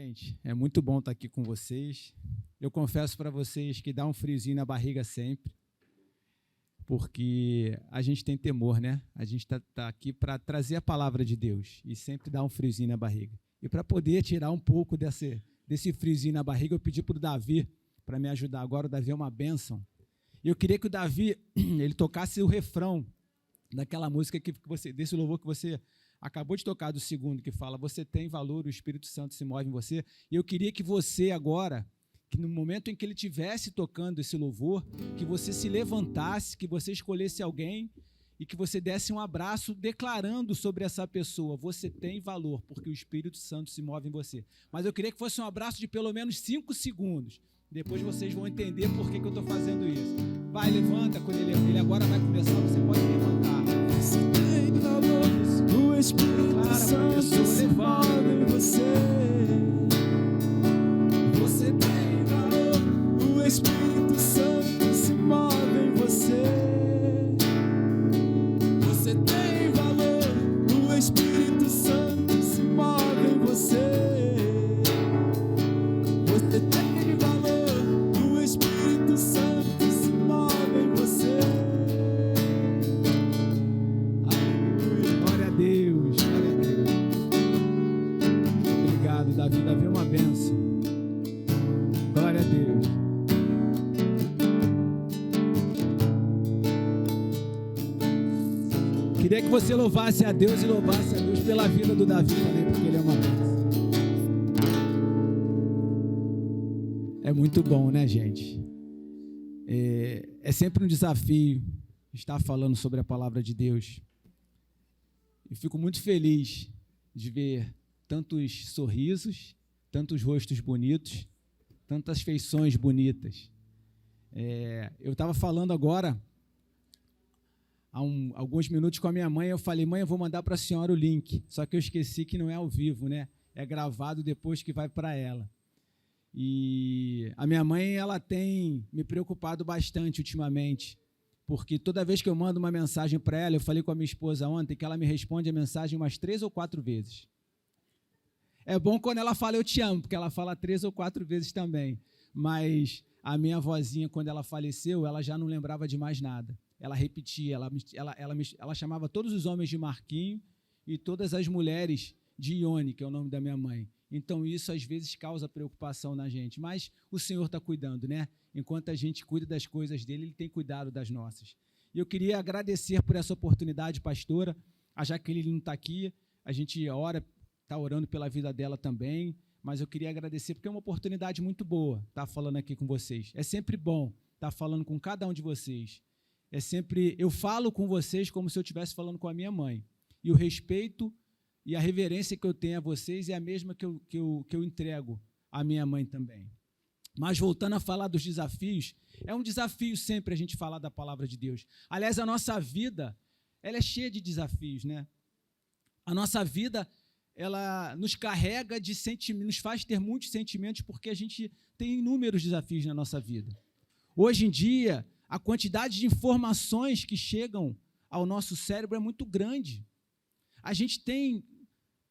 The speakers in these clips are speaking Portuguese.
Gente, é muito bom estar aqui com vocês. Eu confesso para vocês que dá um friozinho na barriga sempre, porque a gente tem temor, né? A gente tá aqui para trazer a palavra de Deus e sempre dá um friozinho na barriga. E para poder tirar um pouco desse friozinho na barriga, eu pedi para o Davi para me ajudar. Agora o Davi é uma bênção. E eu queria que o Davi ele tocasse o refrão daquela música desse louvor que você acabou de tocar, do segundo, que fala: você tem valor, o Espírito Santo se move em você. E eu queria que você agora, que no momento em que ele estivesse tocando esse louvor, que você se levantasse, que você escolhesse alguém e que você desse um abraço declarando sobre essa pessoa: você tem valor, porque o Espírito Santo se move em você. Mas eu queria que fosse um abraço de pelo menos 5 segundos. Depois vocês vão entender por que eu estou fazendo isso. Vai, levanta, quando ele agora vai começar, você pode levantar. Você tem valor, o Espírito Santo se move em você. Você tem valor, o Espírito Santo se move em você. Você tem valor, o Espírito Santo se move em você. Você tem valor, o Espírito Santo se move em você. Glória a Deus, glória a Deus. Obrigado, Davi. Davi é uma bênção. Glória a Deus. Queria que você louvasse a Deus e louvasse a Deus pela vida do Davi também, porque ele é uma bênção. É muito bom, né, gente? É sempre um desafio estar falando sobre a palavra de Deus. E fico muito feliz de ver tantos sorrisos, tantos rostos bonitos, tantas feições bonitas. Eu estava falando agora, há alguns minutos, com a minha mãe. Eu falei: mãe, eu vou mandar para a senhora o link. Só que eu esqueci que não é ao vivo, né? É gravado depois que vai para ela. E a minha mãe, ela tem me preocupado bastante ultimamente, porque toda vez que eu mando uma mensagem para ela, eu falei com a minha esposa ontem, que ela me responde a mensagem umas 3 ou 4 vezes. É bom quando ela fala eu te amo, porque ela fala 3 ou 4 vezes também. Mas a minha avózinha, quando ela faleceu, ela já não lembrava de mais nada. Ela repetia, ela chamava todos os homens de Marquinho e todas as mulheres de Ione, que é o nome da minha mãe. Então isso às vezes causa preocupação na gente, mas o Senhor está cuidando, né? Enquanto a gente cuida das coisas dele, ele tem cuidado das nossas. E eu queria agradecer por essa oportunidade, pastora. A Jaqueline não está aqui, a gente está orando pela vida dela também, mas eu queria agradecer porque é uma oportunidade muito boa estar falando aqui com vocês. É sempre bom estar falando com cada um de vocês. Eu falo com vocês como se eu estivesse falando com a minha mãe. E o respeito e a reverência que eu tenho a vocês é a mesma que eu entrego à minha mãe também. Mas voltando a falar dos desafios, é um desafio sempre a gente falar da palavra de Deus. Aliás, a nossa vida, ela é cheia de desafios, né? A nossa vida, ela nos carrega de sentimentos, nos faz ter muitos sentimentos, porque a gente tem inúmeros desafios na nossa vida. Hoje em dia, a quantidade de informações que chegam ao nosso cérebro é muito grande. A gente tem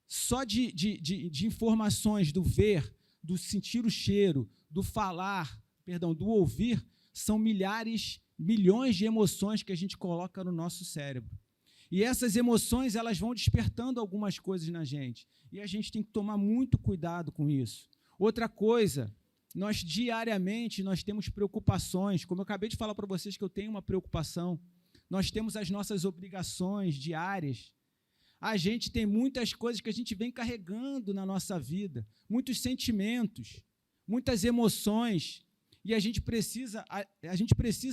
só de informações do ver, do sentir o cheiro, do falar, do ouvir, são milhões de emoções que a gente coloca no nosso cérebro. E essas emoções, elas vão despertando algumas coisas na gente. E a gente tem que tomar muito cuidado com isso. Outra coisa, diariamente nós temos preocupações. Como eu acabei de falar para vocês que eu tenho uma preocupação, nós temos as nossas obrigações diárias. A gente tem muitas coisas que a gente vem carregando na nossa vida, muitos sentimentos, muitas emoções, e a gente precisa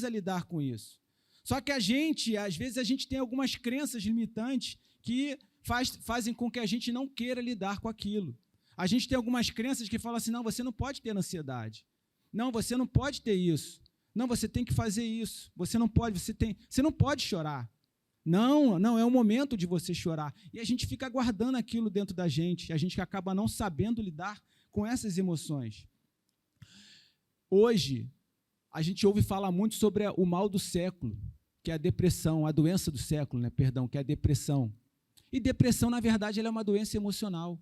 lidar com isso. Só que às vezes a gente tem algumas crenças limitantes que fazem com que a gente não queira lidar com aquilo. A gente tem algumas crenças que falam assim: não, você não pode ter ansiedade. Não, você não pode ter isso. Não, você tem que fazer isso. Você não pode chorar. Não é o momento de você chorar. E a gente fica guardando aquilo dentro da gente. A gente acaba não sabendo lidar com essas emoções. Hoje, a gente ouve falar muito sobre o mal do século, que é a depressão, a doença do século, que é a depressão. E depressão, na verdade, ela é uma doença emocional.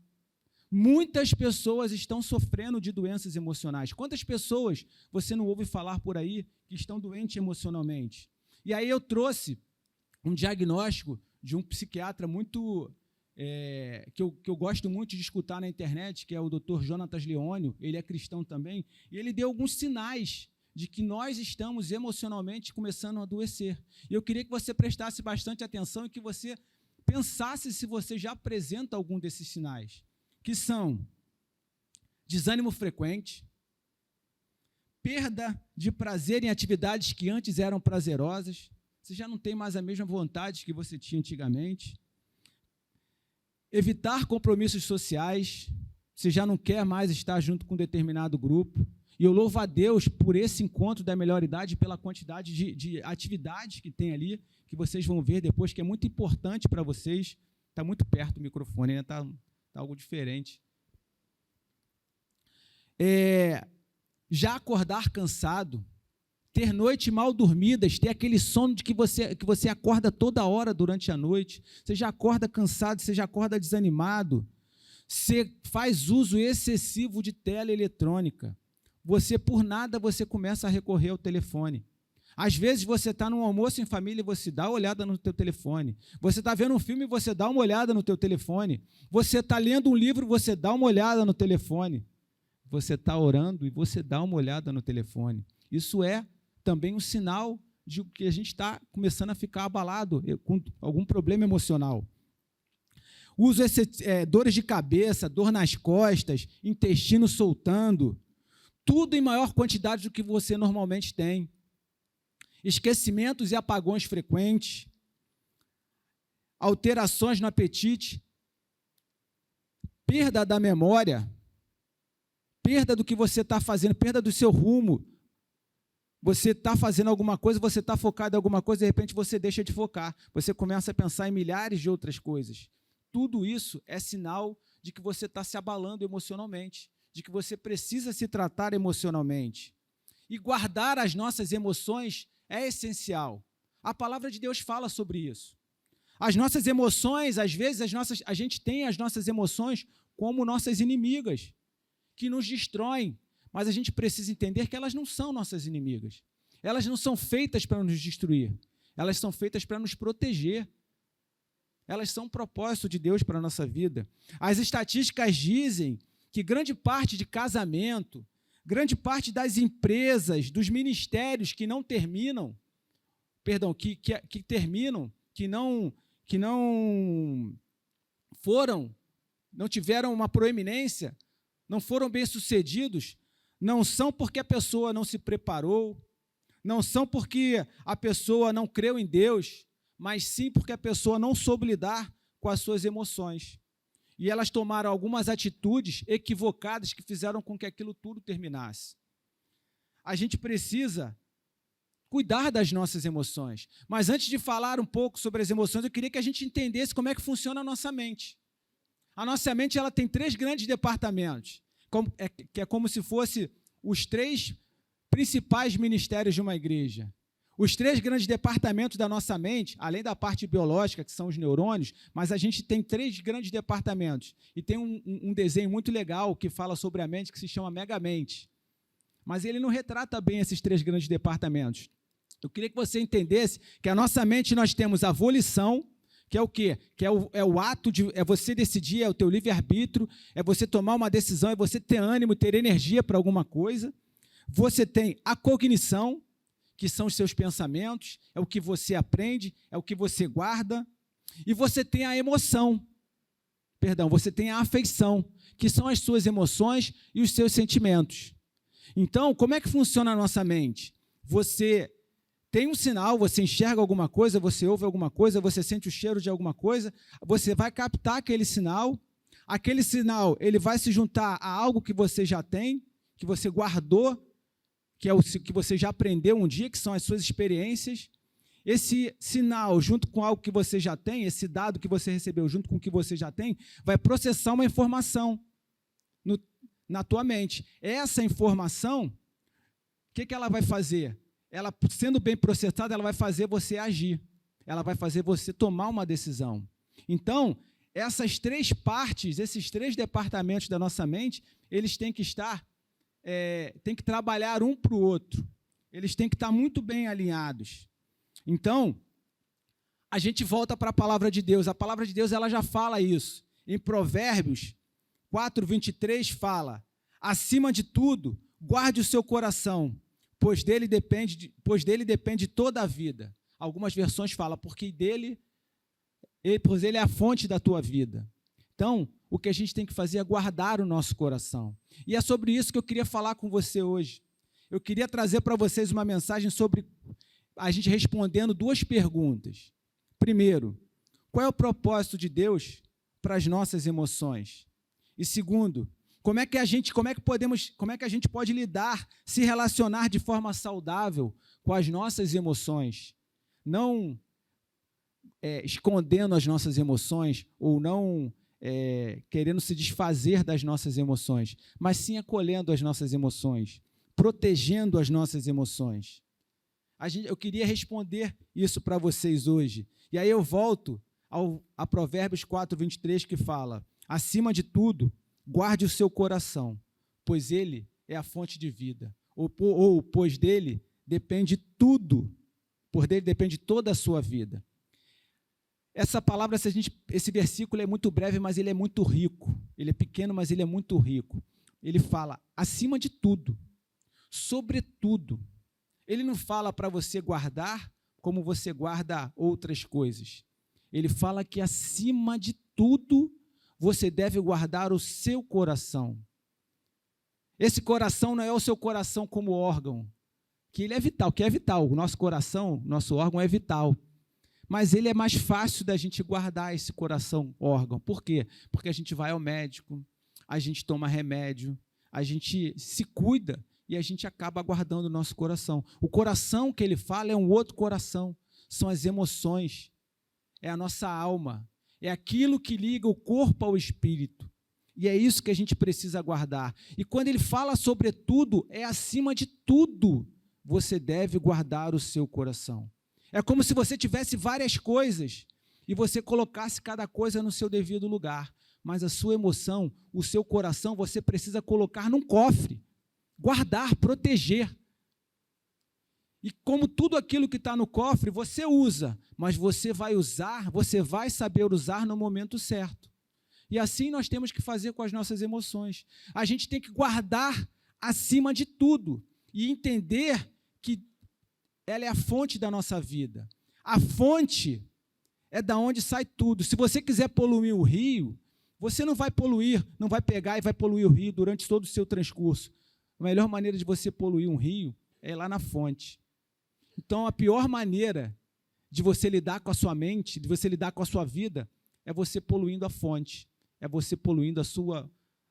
Muitas pessoas estão sofrendo de doenças emocionais. Quantas pessoas você não ouve falar por aí que estão doentes emocionalmente? E aí eu trouxe um diagnóstico de um psiquiatra muito que eu gosto muito de escutar na internet, que é o Dr. Jonatas Leônio. Ele é cristão também, e ele deu alguns sinais de que nós estamos emocionalmente começando a adoecer. E eu queria que você prestasse bastante atenção e que você pensasse se você já apresenta algum desses sinais, que são desânimo frequente, perda de prazer em atividades que antes eram prazerosas, você já não tem mais a mesma vontade que você tinha antigamente, evitar compromissos sociais, você já não quer mais estar junto com um determinado grupo, e eu louvo a Deus por esse encontro da melhor idade, pela quantidade de atividades que tem ali, que vocês vão ver depois, que é muito importante para vocês. Está muito perto o microfone, está algo diferente. Já acordar cansado, ter noites mal dormidas, ter aquele sono de que você acorda toda hora durante a noite, você já acorda cansado, você já acorda desanimado, você faz uso excessivo de tela eletrônica, por nada você começa a recorrer ao telefone. Às vezes você está num almoço em família e você dá uma olhada no teu telefone. Você está vendo um filme e você dá uma olhada no teu telefone. Você está lendo um livro e você dá uma olhada no telefone. Você está orando e você dá uma olhada no telefone. Isso é também um sinal de que a gente está começando a ficar abalado com algum problema emocional. Dores de cabeça, dor nas costas, intestino soltando, tudo em maior quantidade do que você normalmente tem. Esquecimentos e apagões frequentes, alterações no apetite, perda da memória, perda do que você está fazendo, perda do seu rumo. Você está fazendo alguma coisa, você está focado em alguma coisa, de repente você deixa de focar. Você começa a pensar em milhares de outras coisas. Tudo isso é sinal de que você está se abalando emocionalmente, de que você precisa se tratar emocionalmente. E guardar as nossas emoções é essencial. A palavra de Deus fala sobre isso. As nossas emoções, às vezes, a gente tem as nossas emoções como nossas inimigas, que nos destroem, mas a gente precisa entender que elas não são nossas inimigas. Elas não são feitas para nos destruir, elas são feitas para nos proteger. Elas são um propósito de Deus para a nossa vida. As estatísticas dizem que grande parte de casamento, grande parte das empresas, dos ministérios que não terminam, que terminam, que não tiveram uma proeminência, não foram bem-sucedidos, não são porque a pessoa não se preparou, não são porque a pessoa não creu em Deus, mas sim porque a pessoa não soube lidar com as suas emoções. E elas tomaram algumas atitudes equivocadas que fizeram com que aquilo tudo terminasse. A gente precisa cuidar das nossas emoções. Mas antes de falar um pouco sobre as emoções, eu queria que a gente entendesse como é que funciona a nossa mente. A nossa mente ela tem 3 grandes departamentos, que é como se fosse os 3 principais ministérios de uma igreja. Os 3 grandes departamentos da nossa mente, além da parte biológica, que são os neurônios, mas a gente tem 3 grandes departamentos. E tem um desenho muito legal que fala sobre a mente, que se chama Megamente. Mas ele não retrata bem esses 3 grandes departamentos. Eu queria que você entendesse que a nossa mente nós temos a volição, que é o quê? Que é o ato de você decidir, é o teu livre-arbítrio, é você tomar uma decisão, é você ter ânimo, ter energia para alguma coisa. Você tem a cognição, que são os seus pensamentos, é o que você aprende, é o que você guarda, e você tem a emoção, você tem a afeição, que são as suas emoções e os seus sentimentos. Então, como é que funciona a nossa mente? Você tem um sinal, você enxerga alguma coisa, você ouve alguma coisa, você sente o cheiro de alguma coisa, você vai captar aquele sinal ele vai se juntar a algo que você já tem, que você guardou, que é o que você já aprendeu um dia, que são as suas experiências. Esse sinal, junto com algo que você já tem, esse dado que você recebeu, junto com o que você já tem, vai processar uma informação na tua mente. Essa informação, o que ela vai fazer? Ela, sendo bem processada, ela vai fazer você agir. Ela vai fazer você tomar uma decisão. Então, essas três partes, esses três departamentos da nossa mente, eles têm que estar, têm que trabalhar um para o outro. Eles têm que estar muito bem alinhados. Então, a gente volta para a palavra de Deus. A palavra de Deus, ela já fala isso. Em Provérbios 4:23 fala: acima de tudo, guarde o seu coração, pois dele depende toda a vida. Algumas versões falam, pois ele é a fonte da tua vida. Então, o que a gente tem que fazer é guardar o nosso coração. E é sobre isso que eu queria falar com você hoje. Eu queria trazer para vocês uma mensagem sobre a gente respondendo duas perguntas. Primeiro, qual é o propósito de Deus para as nossas emoções? E segundo, como é que a gente pode lidar, se relacionar de forma saudável com as nossas emoções? Não escondendo as nossas emoções ou não querendo se desfazer das nossas emoções, mas sim acolhendo as nossas emoções, protegendo as nossas emoções. Eu queria responder isso para vocês hoje. E aí eu volto a Provérbios 4:23, que fala: acima de tudo, guarde o seu coração, pois ele é a fonte de vida. Pois dele depende tudo, por dele depende toda a sua vida. Essa palavra, esse versículo é muito breve, mas ele é muito rico. Ele é pequeno, mas ele é muito rico. Ele fala, acima de tudo, sobretudo. Ele não fala para você guardar como você guarda outras coisas. Ele fala que, acima de tudo, você deve guardar o seu coração. Esse coração não é o seu coração como órgão, que ele é vital, que é vital. O nosso coração, nosso órgão é vital. Mas ele é mais fácil da gente guardar esse coração, órgão. Por quê? Porque a gente vai ao médico, a gente toma remédio, a gente se cuida e a gente acaba guardando o nosso coração. O coração que ele fala é um outro coração, são as emoções, é a nossa alma, é aquilo que liga o corpo ao espírito. E é isso que a gente precisa guardar. E quando ele fala sobretudo, é acima de tudo, você deve guardar o seu coração. É como se você tivesse várias coisas e você colocasse cada coisa no seu devido lugar. Mas a sua emoção, o seu coração, você precisa colocar num cofre, guardar, proteger. E como tudo aquilo que está no cofre, você usa, mas você vai saber usar no momento certo. E assim nós temos que fazer com as nossas emoções. A gente tem que guardar acima de tudo e entender que ela é a fonte da nossa vida. A fonte é da onde sai tudo. Se você quiser poluir o rio, você não vai pegar e vai poluir o rio durante todo o seu transcurso. A melhor maneira de você poluir um rio é lá na fonte. Então, a pior maneira de você lidar com a sua mente, de você lidar com a sua vida, é você poluindo a fonte, é você poluindo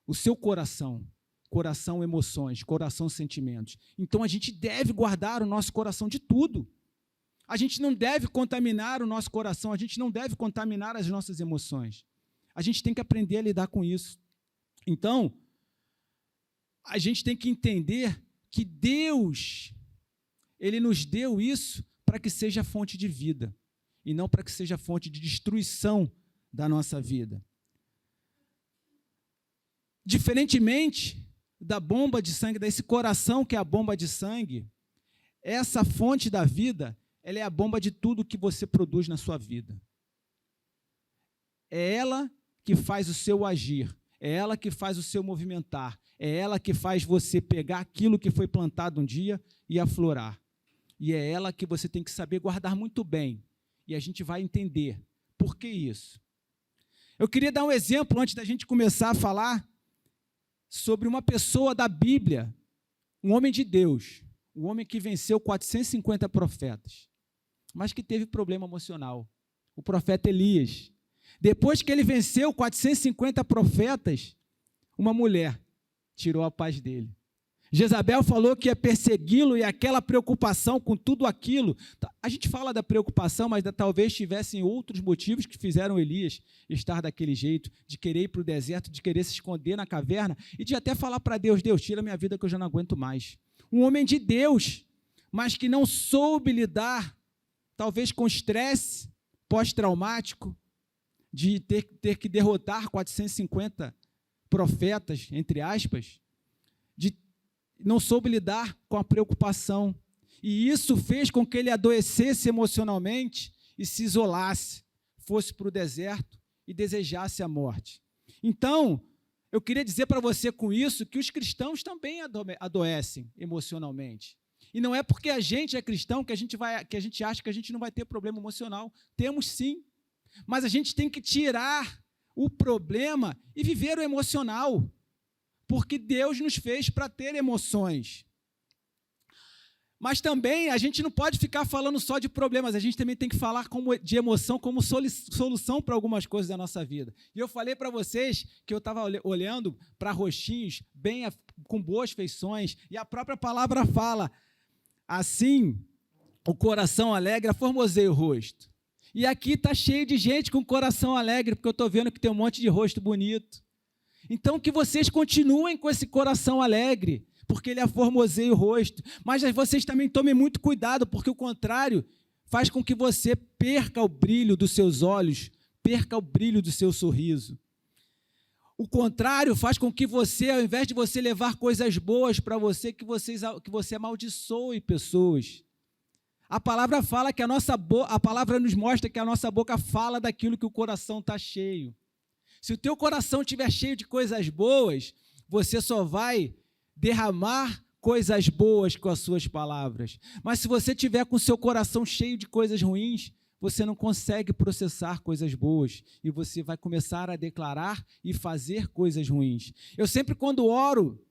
o seu coração. Coração, emoções, coração, sentimentos. Então, a gente deve guardar o nosso coração de tudo. A gente não deve contaminar o nosso coração, a gente não deve contaminar as nossas emoções. A gente tem que aprender a lidar com isso. Então, a gente tem que entender que Deus, Ele nos deu isso para que seja fonte de vida, e não para que seja fonte de destruição da nossa vida. Diferentemente da bomba de sangue, desse coração que é a bomba de sangue, essa fonte da vida, ela é a bomba de tudo que você produz na sua vida. É ela que faz o seu agir, é ela que faz o seu movimentar, é ela que faz você pegar aquilo que foi plantado um dia e aflorar. E é ela que você tem que saber guardar muito bem. E a gente vai entender por que isso. Eu queria dar um exemplo antes da gente começar a falar sobre uma pessoa da Bíblia, um homem de Deus, um homem que venceu 450 profetas, mas que teve problema emocional, o profeta Elias. Depois que ele venceu 450 profetas, uma mulher tirou a paz dele. Jezabel falou que ia persegui-lo e aquela preocupação com tudo aquilo. A gente fala da preocupação, mas talvez tivessem outros motivos que fizeram Elias estar daquele jeito, de querer ir para o deserto, de querer se esconder na caverna e de até falar para Deus, Deus, tira minha vida que eu já não aguento mais. Um homem de Deus, mas que não soube lidar, talvez com estresse pós-traumático, de ter que derrotar 450 profetas, entre aspas, não soube lidar com a preocupação. E isso fez com que ele adoecesse emocionalmente e se isolasse, fosse para o deserto e desejasse a morte. Então, eu queria dizer para você com isso que os cristãos também adoecem emocionalmente. E não é porque a gente é cristão que a gente acha que a gente não vai ter problema emocional. Temos sim. Mas a gente tem que tirar o problema e viver o emocional. Porque Deus nos fez para ter emoções. Mas também a gente não pode ficar falando só de problemas, a gente também tem que falar de emoção como solução para algumas coisas da nossa vida. E eu falei para vocês que eu estava olhando para rostinhos com boas feições, e a própria palavra fala, assim, o coração alegre aformoseia o rosto. E aqui está cheio de gente com coração alegre, porque eu estou vendo que tem um monte de rosto bonito. Então, que vocês continuem com esse coração alegre, porque ele aformoseia o rosto. Mas vocês também tomem muito cuidado, porque o contrário faz com que você perca o brilho dos seus olhos, perca o brilho do seu sorriso. O contrário faz com que você, ao invés de você levar coisas boas para você, que você amaldiçoe pessoas. A palavra fala que a palavra nos mostra que a nossa boca fala daquilo que o coração está cheio. Se o teu coração estiver cheio de coisas boas, você só vai derramar coisas boas com as suas palavras. Mas se você estiver com o seu coração cheio de coisas ruins, você não consegue processar coisas boas e você vai começar a declarar e fazer coisas ruins. Eu sempre, quando oro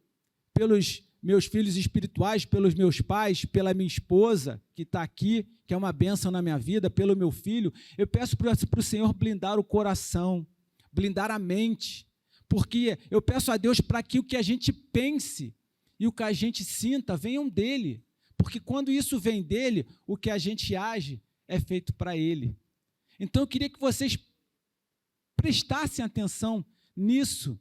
pelos meus filhos espirituais, pelos meus pais, pela minha esposa, que está aqui, que é uma bênção na minha vida, pelo meu filho, eu peço para o Senhor blindar o coração, blindar a mente, porque eu peço a Deus para que o que a gente pense e o que a gente sinta venham dele, porque quando isso vem dele, o que a gente age é feito para ele. Então eu queria que vocês prestassem atenção nisso.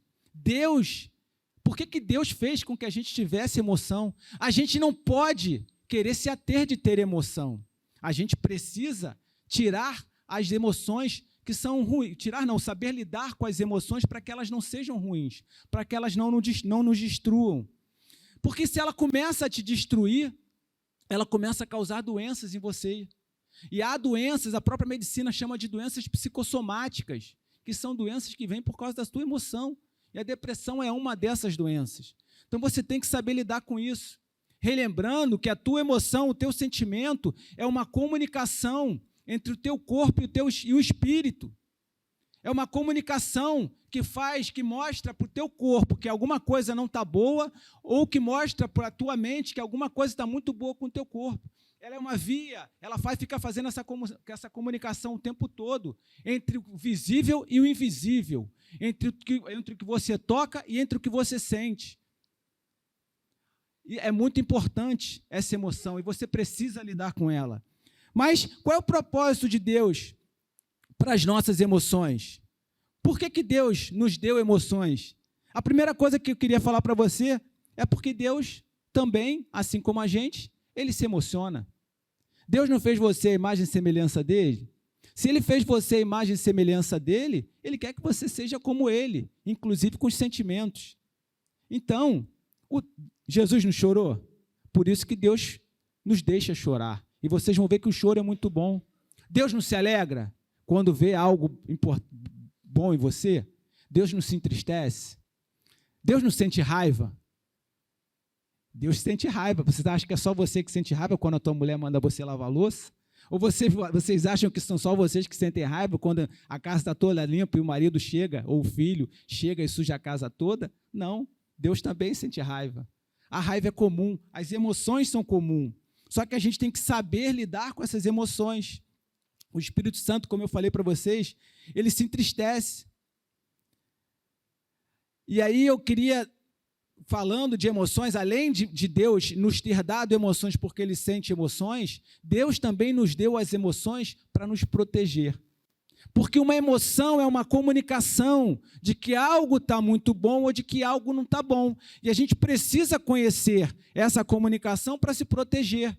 Por que Deus fez com que a gente tivesse emoção? A gente não pode querer se ater de ter emoção. A gente precisa tirar as emoções que são ruins, saber lidar com as emoções para que elas não sejam ruins, para que elas não nos destruam. Porque se ela começa a te destruir, ela começa a causar doenças em você. E há doenças, a própria medicina chama de doenças psicossomáticas, que são doenças que vêm por causa da sua emoção. E a depressão é uma dessas doenças. Então você tem que saber lidar com isso. Relembrando que a tua emoção, o teu sentimento é uma comunicação entre o teu corpo e o espírito. É uma comunicação que mostra para o teu corpo que alguma coisa não está boa, ou que mostra para a tua mente que alguma coisa está muito boa com o teu corpo. Ela é uma via, ela fica fazendo essa comunicação o tempo todo, entre o visível e o invisível, entre o que você toca e entre o que você sente. E é muito importante essa emoção, e você precisa lidar com ela. Mas qual é o propósito de Deus para as nossas emoções? Por que Deus nos deu emoções? A primeira coisa que eu queria falar para você é porque Deus também, assim como a gente, ele se emociona. Deus não fez você a imagem e semelhança dele? Se ele fez você a imagem e semelhança dele, ele quer que você seja como ele, inclusive com os sentimentos. Então, Jesus não chorou? Por isso que Deus nos deixa chorar. E vocês vão ver que o choro é muito bom. Deus não se alegra quando vê algo bom em você? Deus não se entristece? Deus não sente raiva? Deus sente raiva. Você acha que é só você que sente raiva quando a tua mulher manda você lavar a louça? Ou vocês acham que são só vocês que sentem raiva quando a casa está toda limpa e o marido chega, ou o filho chega e suja a casa toda? Não, Deus também sente raiva. A raiva é comum, as emoções são comuns. Só que a gente tem que saber lidar com essas emoções. O Espírito Santo, como eu falei para vocês, ele se entristece. E aí eu queria, falando de emoções, além de Deus nos ter dado emoções porque ele sente emoções, Deus também nos deu as emoções para nos proteger. Porque uma emoção é uma comunicação de que algo está muito bom ou de que algo não está bom. E a gente precisa conhecer essa comunicação para se proteger.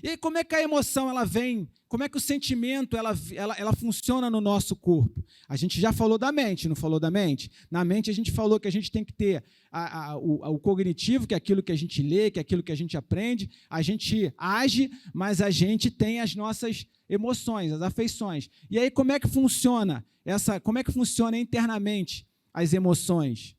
E aí, como é que a emoção ela vem? Como é que o sentimento ela funciona no nosso corpo? A gente já falou da mente, não falou da mente? Na mente a gente falou que a gente tem que ter o cognitivo, que é aquilo que a gente lê, que é aquilo que a gente aprende. A gente age, mas a gente tem as nossas emoções, as afeições. E aí, como é que funciona internamente as emoções?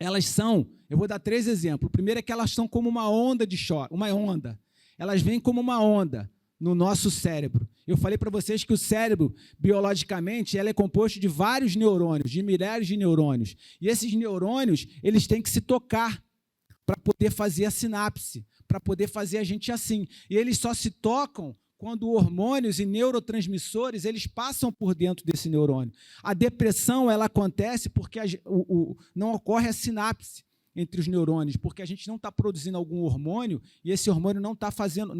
Elas são, eu vou dar 3 exemplos. O primeiro é que elas são como uma onda de choque, uma onda. Elas vêm como uma onda no nosso cérebro. Eu falei para vocês que o cérebro, biologicamente, ele é composto de vários neurônios, de milhares de neurônios. E esses neurônios, eles têm que se tocar para poder fazer a sinapse, para poder fazer a gente assim. E eles só se tocam quando hormônios e neurotransmissores eles passam por dentro desse neurônio. A depressão ela acontece porque não ocorre a sinapse entre os neurônios, porque a gente não está produzindo algum hormônio e esse hormônio não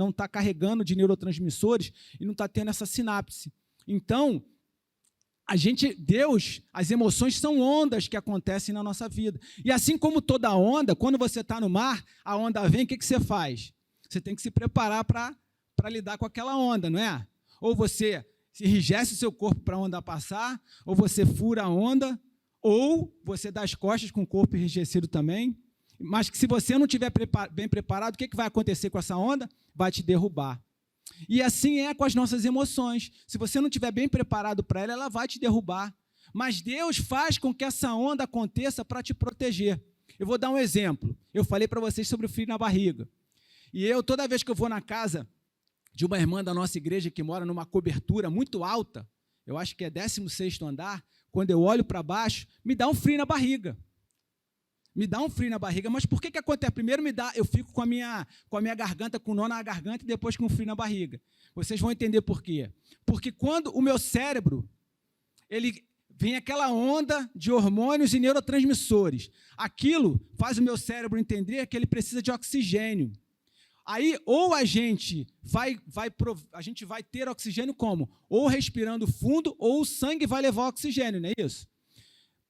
está carregando de neurotransmissores e não está tendo essa sinapse. Então, as emoções são ondas que acontecem na nossa vida. E assim como toda onda, quando você está no mar, a onda vem, o que você faz? Você tem que se preparar para lidar com aquela onda, não é? Ou você enrijece o seu corpo para a onda passar, ou você fura a onda, ou você dá as costas com o corpo enrijecido também, mas que se você não estiver bem preparado, o que vai acontecer com essa onda? Vai te derrubar. E assim é com as nossas emoções. Se você não estiver bem preparado para ela, ela vai te derrubar. Mas Deus faz com que essa onda aconteça para te proteger. Eu vou dar um exemplo. Eu falei para vocês sobre o frio na barriga. E toda vez que eu vou na casa de uma irmã da nossa igreja que mora numa cobertura muito alta, eu acho que é 16º andar, quando eu olho para baixo, me dá um frio na barriga. Me dá um frio na barriga, mas por que acontece? Primeiro eu fico com a minha garganta, com nó na garganta e depois com frio na barriga. Vocês vão entender por quê. Porque quando o meu cérebro, vem aquela onda de hormônios e neurotransmissores, aquilo faz o meu cérebro entender que ele precisa de oxigênio. Aí, ou a gente vai ter oxigênio como? Ou respirando fundo, ou o sangue vai levar oxigênio, não é isso?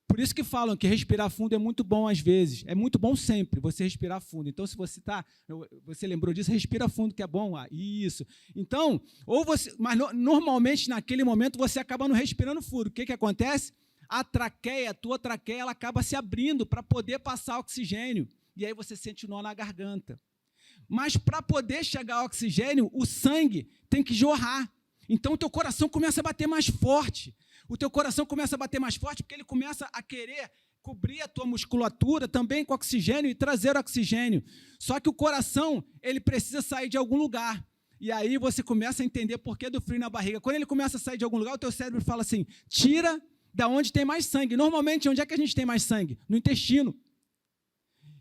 Por isso que falam que respirar fundo é muito bom às vezes. É muito bom sempre você respirar fundo. Então, se você lembrou disso, respira fundo, que é bom. Isso. Então, mas normalmente naquele momento você acaba não respirando fundo. O que acontece? A tua traqueia, ela acaba se abrindo para poder passar oxigênio. E aí você sente nó na garganta. Mas para poder chegar ao oxigênio, o sangue tem que jorrar. Então, o teu coração começa a bater mais forte. O teu coração começa a bater mais forte porque ele começa a querer cobrir a tua musculatura também com oxigênio e trazer oxigênio. Só que o coração, ele precisa sair de algum lugar. E aí você começa a entender por que do frio na barriga. Quando ele começa a sair de algum lugar, o teu cérebro fala assim, tira da onde tem mais sangue. Normalmente, onde é que a gente tem mais sangue? No intestino.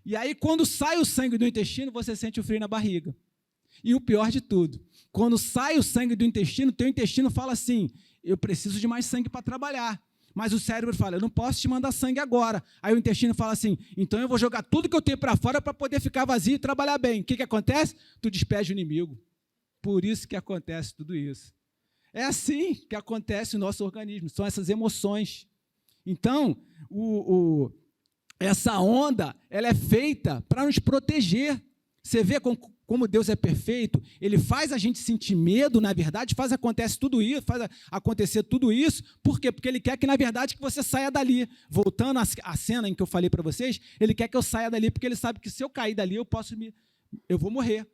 E aí, quando sai o sangue do intestino, você sente o frio na barriga. E o pior de tudo, quando sai o sangue do intestino, teu intestino fala assim, eu preciso de mais sangue para trabalhar. Mas o cérebro fala, eu não posso te mandar sangue agora. Aí o intestino fala assim, então eu vou jogar tudo que eu tenho para fora para poder ficar vazio e trabalhar bem. O que acontece? Tu despede o inimigo. Por isso que acontece tudo isso. É assim que acontece no nosso organismo, são essas emoções. Então, essa onda, ela é feita para nos proteger. Você vê como Deus é perfeito? Ele faz a gente sentir medo, na verdade, faz acontecer tudo isso. Por quê? Porque Ele quer que, na verdade, que você saia dali. Voltando à cena em que eu falei para vocês, Ele quer que eu saia dali, porque Ele sabe que se eu cair dali, eu vou morrer.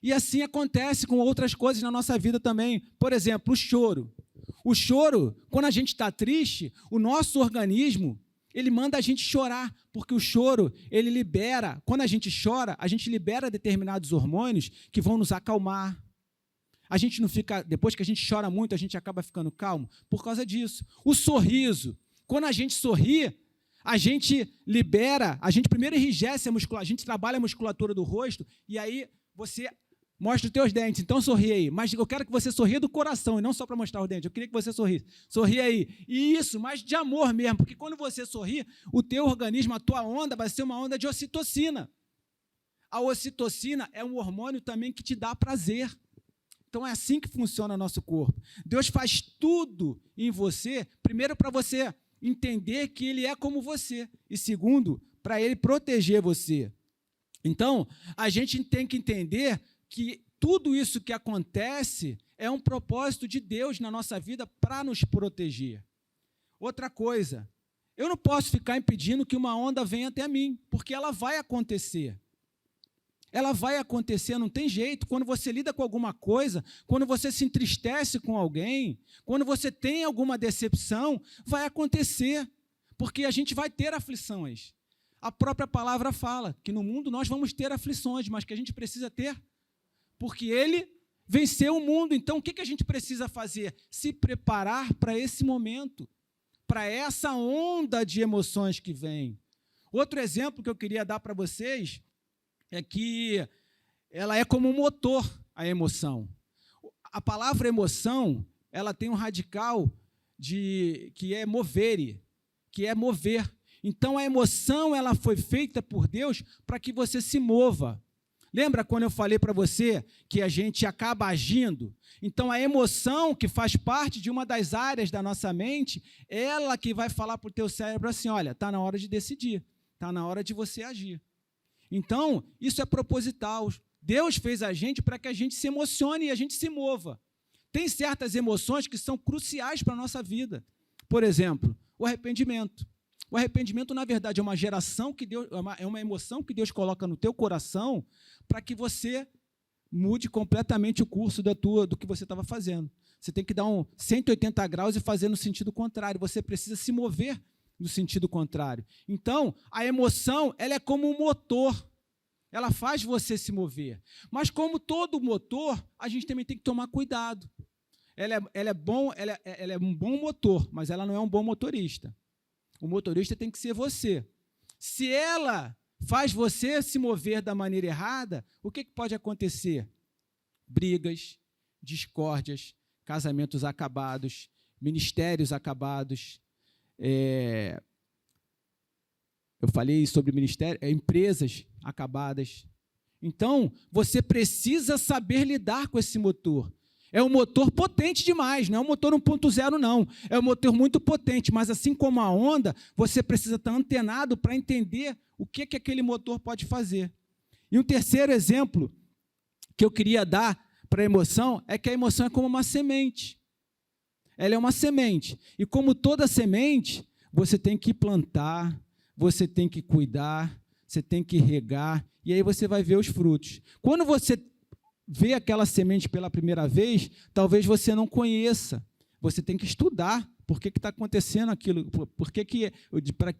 E assim acontece com outras coisas na nossa vida também. Por exemplo, o choro. O choro, quando a gente está triste, o nosso organismo, ele manda a gente chorar, porque o choro, ele libera, quando a gente chora, a gente libera determinados hormônios que vão nos acalmar. A gente não fica, depois que a gente chora muito, a gente acaba ficando calmo por causa disso. O sorriso, quando a gente sorri, a gente libera, a gente primeiro enrijece a musculatura, a gente trabalha a musculatura do rosto, e aí você mostra os teus dentes, então sorri aí. Mas eu quero que você sorria do coração, e não só para mostrar os dentes. Eu queria que você sorrisse. Sorri aí. E isso, mas de amor mesmo, porque quando você sorri, o teu organismo, a tua onda, vai ser uma onda de ocitocina. A ocitocina é um hormônio também que te dá prazer. Então é assim que funciona o nosso corpo. Deus faz tudo em você, primeiro para você entender que Ele é como você, e segundo, para Ele proteger você. Então, a gente tem que entender que tudo isso que acontece é um propósito de Deus na nossa vida para nos proteger. Outra coisa, eu não posso ficar impedindo que uma onda venha até mim, porque ela vai acontecer. Ela vai acontecer, não tem jeito. Quando você lida com alguma coisa, quando você se entristece com alguém, quando você tem alguma decepção, vai acontecer, porque a gente vai ter aflições. A própria palavra fala que no mundo nós vamos ter aflições, mas que a gente precisa ter, porque Ele venceu o mundo. Então, o que a gente precisa fazer? Se preparar para esse momento, para essa onda de emoções que vem. Outro exemplo que eu queria dar para vocês é que ela é como um motor, a emoção. A palavra emoção, ela tem um radical que é movere, que é mover. Então, a emoção ela foi feita por Deus para que você se mova. Lembra quando eu falei para você que a gente acaba agindo? Então, a emoção, que faz parte de uma das áreas da nossa mente, ela que vai falar para o teu cérebro assim, olha, está na hora de decidir, está na hora de você agir. Então, isso é proposital. Deus fez a gente para que a gente se emocione e a gente se mova. Tem certas emoções que são cruciais para a nossa vida. Por exemplo, o arrependimento. O arrependimento, na verdade, é uma geração que Deus, é uma emoção que Deus coloca no teu coração para que você mude completamente o curso do que você estava fazendo. Você tem que dar um 180 graus e fazer no sentido contrário. Você precisa se mover no sentido contrário. Então, a emoção, ela é como um motor. Ela faz você se mover. Mas como todo motor, a gente também tem que tomar cuidado. Ela é um bom motor, mas ela não é um bom motorista. O motorista tem que ser você. Se ela faz você se mover da maneira errada, o que pode acontecer? Brigas, discórdias, casamentos acabados, ministérios acabados. Eu falei sobre ministério, empresas acabadas. Então, você precisa saber lidar com esse motor. É um motor potente demais, não é um motor 1.0, não. É um motor muito potente, mas assim como a onda, você precisa estar antenado para entender o que aquele motor pode fazer. E um terceiro exemplo que eu queria dar para a emoção é que a emoção é como uma semente. Ela é uma semente. E como toda semente, você tem que plantar, você tem que cuidar, você tem que regar, e aí você vai ver os frutos. Quando você vê aquela semente pela primeira vez, talvez você não conheça. Você tem que estudar por que está acontecendo aquilo,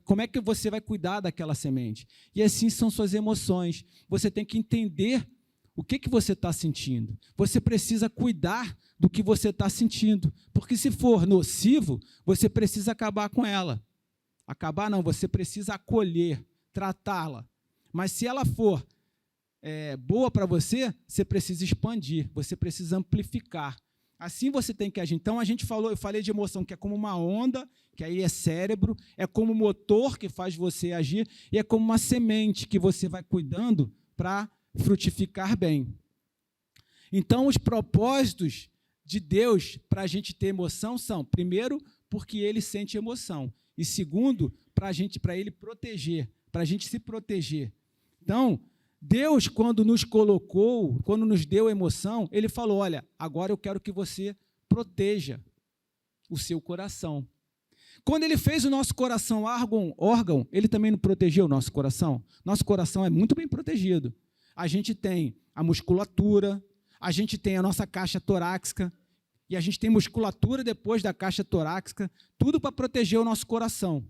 como é que você vai cuidar daquela semente. E assim são suas emoções. Você tem que entender o que você está sentindo. Você precisa cuidar do que você está sentindo, porque se for nocivo, você precisa acabar com ela. Acabar não, você precisa acolher, tratá-la. Mas se ela for boa para você, você precisa expandir, você precisa amplificar. Assim você tem que agir. Então, eu falei de emoção, que é como uma onda, que aí é cérebro, é como um motor que faz você agir, e é como uma semente que você vai cuidando para frutificar bem. Então, os propósitos de Deus para a gente ter emoção são, primeiro, porque Ele sente emoção, e segundo, para Ele proteger, para a gente se proteger. Então, Deus, quando nos colocou, quando nos deu emoção, Ele falou, olha, agora eu quero que você proteja o seu coração. Quando Ele fez o nosso coração órgão, Ele também não protegeu o nosso coração? Nosso coração é muito bem protegido. A gente tem a musculatura, a gente tem a nossa caixa torácica, e a gente tem musculatura depois da caixa torácica, tudo para proteger o nosso coração.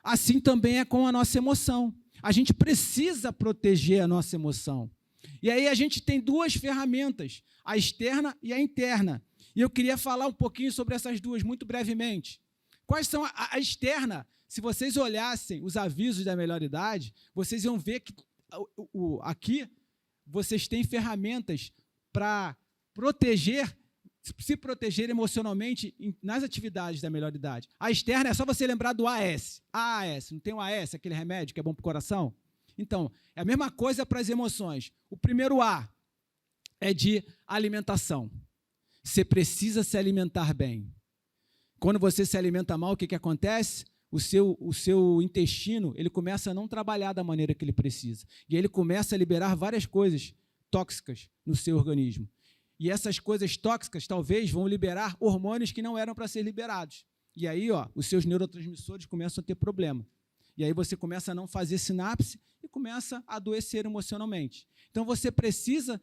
Assim também é com a nossa emoção. A gente precisa proteger a nossa emoção. E aí a gente tem duas ferramentas, a externa e a interna. E eu queria falar um pouquinho sobre essas duas, muito brevemente. Quais são a externa? Se vocês olhassem os avisos da melhor idade, vocês iam ver que aqui vocês têm ferramentas para se proteger emocionalmente nas atividades da melhor idade. A externa é só você lembrar do AS. AAS, não tem o AS, aquele remédio que é bom para o coração? Então, é a mesma coisa para as emoções. O primeiro A é de alimentação. Você precisa se alimentar bem. Quando você se alimenta mal, o que acontece? O seu intestino ele começa a não trabalhar da maneira que ele precisa. E ele começa a liberar várias coisas tóxicas no seu organismo. E essas coisas tóxicas talvez vão liberar hormônios que não eram para ser liberados. E aí, os seus neurotransmissores começam a ter problema. E aí você começa a não fazer sinapse e começa a adoecer emocionalmente. Então você precisa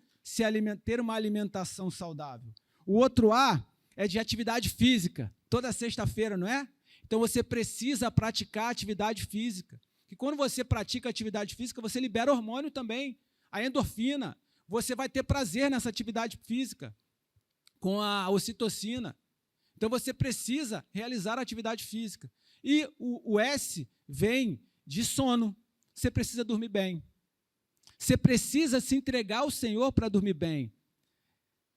ter uma alimentação saudável. O outro A é de atividade física, toda sexta-feira, não é? Então você precisa praticar atividade física. E quando você pratica atividade física, você libera hormônio também, a endorfina. Você vai ter prazer nessa atividade física, com a ocitocina. Então você precisa realizar a atividade física. E o S vem de sono. Você precisa dormir bem. Você precisa se entregar ao Senhor para dormir bem.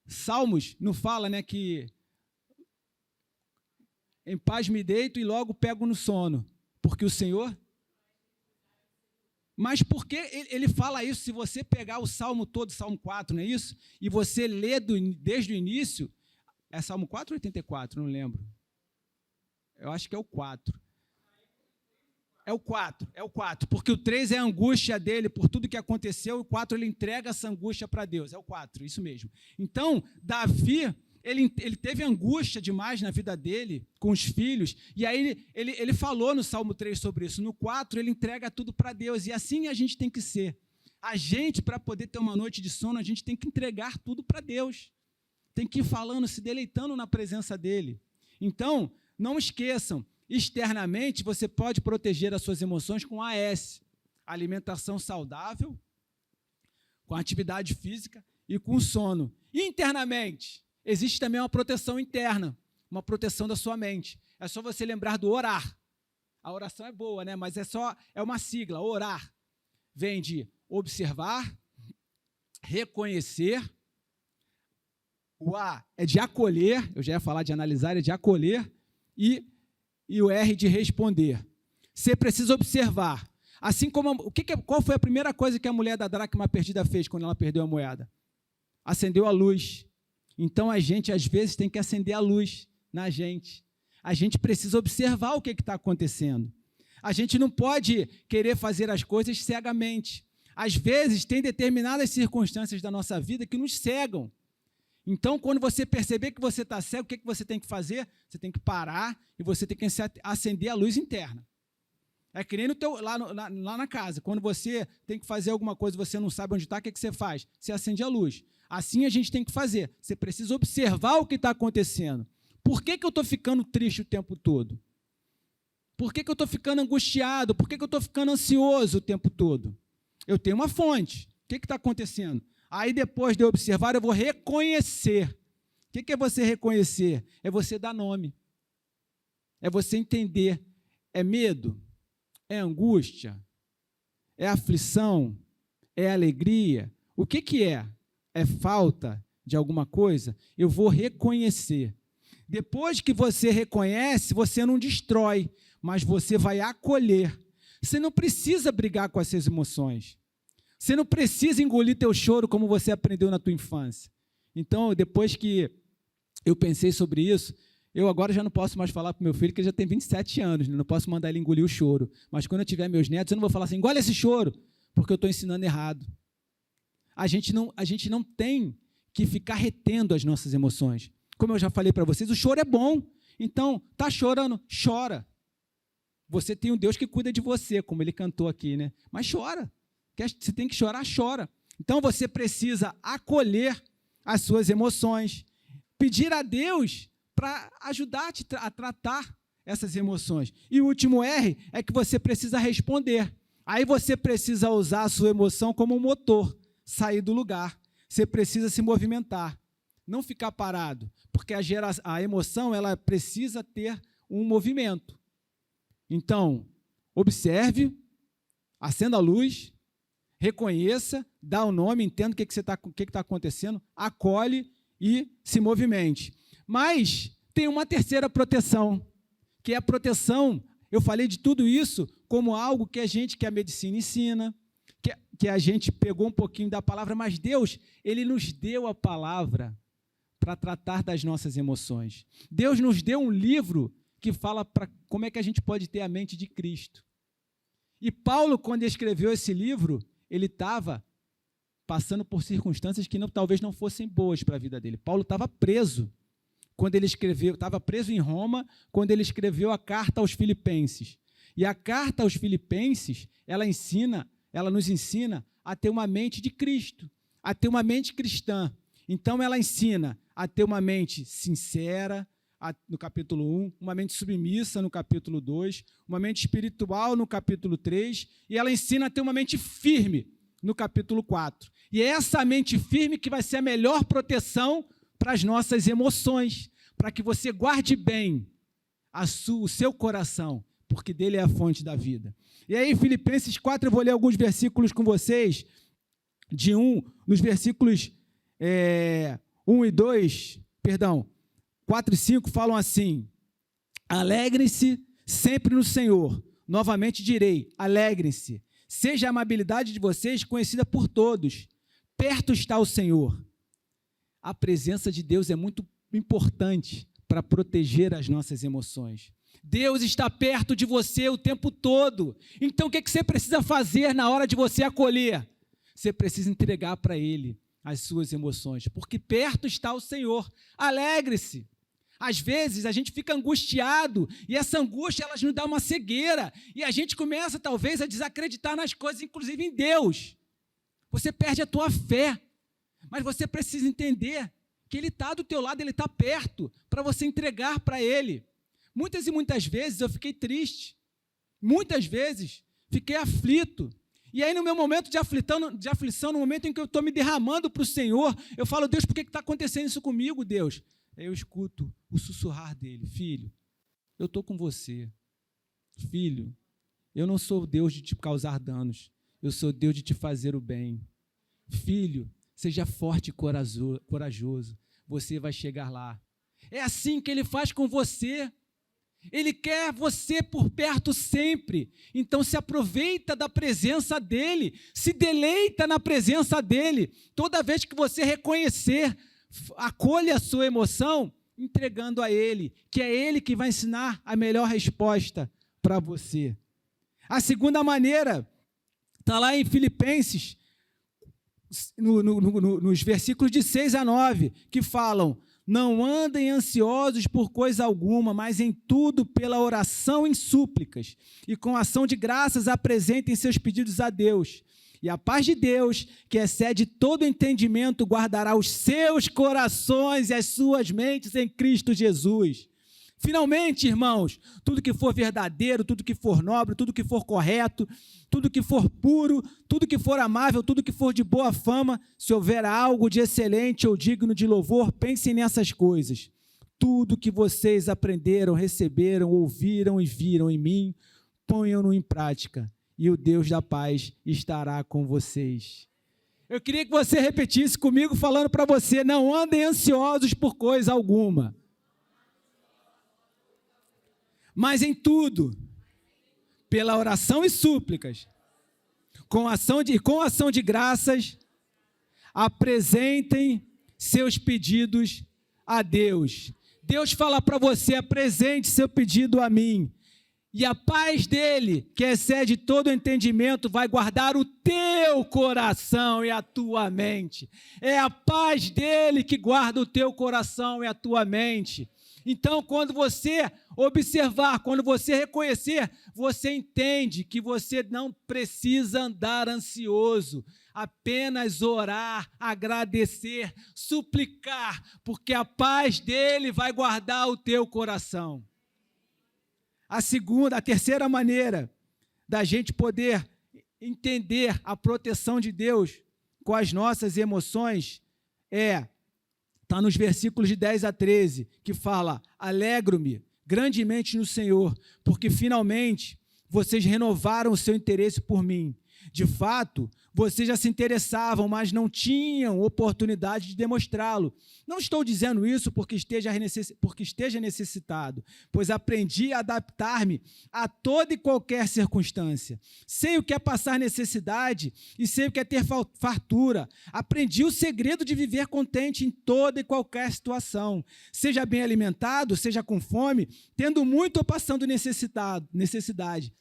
Salmos não fala, né, que em paz me deito e logo pego no sono, porque o Senhor... Mas por que ele fala isso? Se você pegar o Salmo todo, Salmo 4, não é isso? E você ler desde o início, é Salmo 4 ou 84? Não lembro. Eu acho que é o 4. É o 4, porque o 3 é a angústia dele por tudo que aconteceu, e o 4 ele entrega essa angústia para Deus, é o 4, isso mesmo. Então, Davi, ele teve angústia demais na vida dele, com os filhos, e aí ele falou no Salmo 3 sobre isso. No 4, ele entrega tudo para Deus, e assim a gente tem que ser. A gente, para poder ter uma noite de sono, a gente tem que entregar tudo para Deus. Tem que ir falando, se deleitando na presença dele. Então, não esqueçam, externamente, você pode proteger as suas emoções com AS, alimentação saudável, com atividade física e com sono. E internamente, existe também uma proteção interna, uma proteção da sua mente. É só você lembrar do orar. A oração é boa, né? Mas é uma sigla, orar. Vem de observar, reconhecer. O A é de acolher, eu já ia falar de analisar, é de acolher, e o R de responder. Você precisa observar. Assim como, qual foi a primeira coisa que a mulher da dracma perdida fez quando ela perdeu a moeda? Acendeu a luz. Então, a gente, às vezes, tem que acender a luz na gente. A gente precisa observar o que está acontecendo. A gente não pode querer fazer as coisas cegamente. Às vezes, tem determinadas circunstâncias da nossa vida que nos cegam. Então, quando você perceber que você está cego, o que você tem que fazer? Você tem que parar e você tem que acender a luz interna. É que nem lá na casa. Quando você tem que fazer alguma coisa e você não sabe onde está, o que você faz? Você acende a luz. Assim a gente tem que fazer. Você precisa observar o que está acontecendo. Por que eu estou ficando triste o tempo todo? Por que eu estou ficando angustiado? Por que eu estou ficando ansioso o tempo todo? Eu tenho uma fonte. O que está acontecendo? Aí, depois de eu observar, eu vou reconhecer. O que é você reconhecer? É você dar nome. É você entender. É medo? É angústia? É aflição? É alegria? O que é? É falta de alguma coisa? Eu vou reconhecer. Depois que você reconhece, você não destrói, mas você vai acolher. Você não precisa brigar com essas emoções. Você não precisa engolir teu choro como você aprendeu na tua infância. Então, depois que eu pensei sobre isso, eu agora já não posso mais falar para o meu filho, que ele já tem 27 anos, né? Não posso mandar ele engolir o choro. Mas quando eu tiver meus netos, eu não vou falar assim, engole esse choro, porque eu estou ensinando errado. A gente não tem que ficar retendo as nossas emoções. Como eu já falei para vocês, o choro é bom. Então, está chorando? Chora. Você tem um Deus que cuida de você, como ele cantou aqui, né? Mas chora. Você tem que chorar, chora. Então, você precisa acolher as suas emoções, pedir a Deus para ajudar a tratar essas emoções. E o último R é que você precisa responder. Aí você precisa usar a sua emoção como um motor, sair do lugar. Você precisa se movimentar, não ficar parado, porque a emoção ela precisa ter um movimento. Então, observe, acenda a luz, reconheça, dá o nome, entenda o que está acontecendo, acolhe e se movimente. Mas tem uma terceira proteção, que é a proteção, eu falei de tudo isso como algo que a medicina ensina, que a gente pegou um pouquinho da palavra, mas Deus, Ele nos deu a palavra para tratar das nossas emoções. Deus nos deu um livro que fala para como é que a gente pode ter a mente de Cristo. E Paulo, quando escreveu esse livro, ele estava passando por circunstâncias que talvez não fossem boas para a vida dele. Paulo estava preso quando ele escreveu, estava preso em Roma quando ele escreveu a carta aos Filipenses. E a carta aos Filipenses, ela nos ensina a ter uma mente de Cristo, a ter uma mente cristã. Então, ela ensina a ter uma mente sincera, no capítulo 1, uma mente submissa no capítulo 2, uma mente espiritual no capítulo 3, e ela ensina a ter uma mente firme no capítulo 4. E é essa mente firme que vai ser a melhor proteção para as nossas emoções, para que você guarde bem o seu coração, porque dele é a fonte da vida. E aí, Filipenses 4, eu vou ler alguns versículos com vocês, nos versículos 4 e 5 falam assim: alegrem-se sempre no Senhor. Novamente direi, alegrem-se. Seja a amabilidade de vocês conhecida por todos. Perto está o Senhor. A presença de Deus é muito importante para proteger as nossas emoções. Deus está perto de você o tempo todo. Então, o que você precisa fazer na hora de você acolher? Você precisa entregar para Ele as suas emoções, porque perto está o Senhor. Alegre-se. Às vezes a gente fica angustiado e essa angústia ela nos dá uma cegueira e a gente começa talvez a desacreditar nas coisas, inclusive em Deus. Você perde a tua fé, mas você precisa entender que Ele está do teu lado, Ele está perto para você entregar para Ele. Muitas e muitas vezes eu fiquei triste, muitas vezes fiquei aflito. E aí, no meu momento de aflição, no momento em que eu estou me derramando para o Senhor, eu falo: Deus, por que está acontecendo isso comigo, Deus? Aí eu escuto o sussurrar dele: filho, eu estou com você. Filho, eu não sou Deus de te causar danos, eu sou Deus de te fazer o bem. Filho, seja forte e corajoso, você vai chegar lá. É assim que Ele faz com você. Ele quer você por perto sempre. Então se aproveita da presença dEle, se deleita na presença dEle. Toda vez que você reconhecer, acolha a sua emoção, entregando a Ele, que é Ele que vai ensinar a melhor resposta para você. A segunda maneira está lá em Filipenses, nos versículos de 6 a 9, que falam: não andem ansiosos por coisa alguma, mas em tudo pela oração em súplicas, e com ação de graças apresentem seus pedidos a Deus. E a paz de Deus, que excede todo entendimento, guardará os seus corações e as suas mentes em Cristo Jesus. Finalmente, irmãos, tudo que for verdadeiro, tudo que for nobre, tudo que for correto, tudo que for puro, tudo que for amável, tudo que for de boa fama, se houver algo de excelente ou digno de louvor, pensem nessas coisas. Tudo que vocês aprenderam, receberam, ouviram e viram em mim, ponham-no em prática, e o Deus da paz estará com vocês. Eu queria que você repetisse comigo, falando para você: não andem ansiosos por coisa alguma, mas em tudo, pela oração e súplicas, com ação de graças, apresentem seus pedidos a Deus. Deus fala para você: apresente seu pedido a mim, e a paz dele, que excede todo entendimento, vai guardar o teu coração e a tua mente. É a paz dele que guarda o teu coração e a tua mente. Então, quando você observar, quando você reconhecer, você entende que você não precisa andar ansioso, apenas orar, agradecer, suplicar, porque a paz dele vai guardar o teu coração. A terceira maneira da gente poder entender a proteção de Deus com as nossas emoções está nos versículos de 10 a 13, que fala: alegro-me grandemente no Senhor, porque finalmente vocês renovaram o seu interesse por mim. De fato, vocês já se interessavam, mas não tinham oportunidade de demonstrá-lo. Não estou dizendo isso porque esteja necessitado, pois aprendi a adaptar-me a toda e qualquer circunstância. Sei o que é passar necessidade e sei o que é ter fartura. Aprendi o segredo de viver contente em toda e qualquer situação. Seja bem alimentado, seja com fome, tendo muito ou passando necessidade.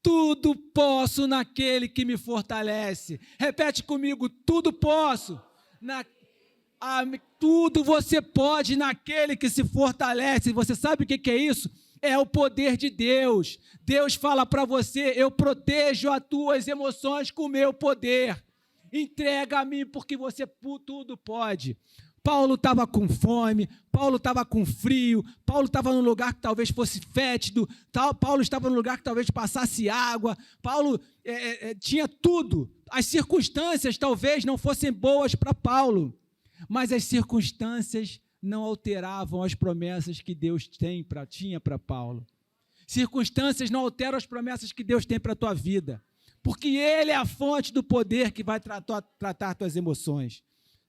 Tudo posso naquele que me fortalece. Repete comigo, tudo posso. Tudo você pode naquele que se fortalece. Você sabe o que é isso? É o poder de Deus. Deus fala para você, eu protejo as tuas emoções com o meu poder. Entrega a mim porque você tudo pode. Paulo estava com fome, Paulo estava com frio, Paulo estava num lugar que talvez fosse fétido, Paulo estava num lugar que talvez passasse água, Paulo tinha tudo. As circunstâncias talvez não fossem boas para Paulo, mas as circunstâncias não alteravam as promessas que Deus tinha para Paulo. Circunstâncias não alteram as promessas que Deus tem para a tua vida, porque Ele é a fonte do poder que vai tratar tuas emoções.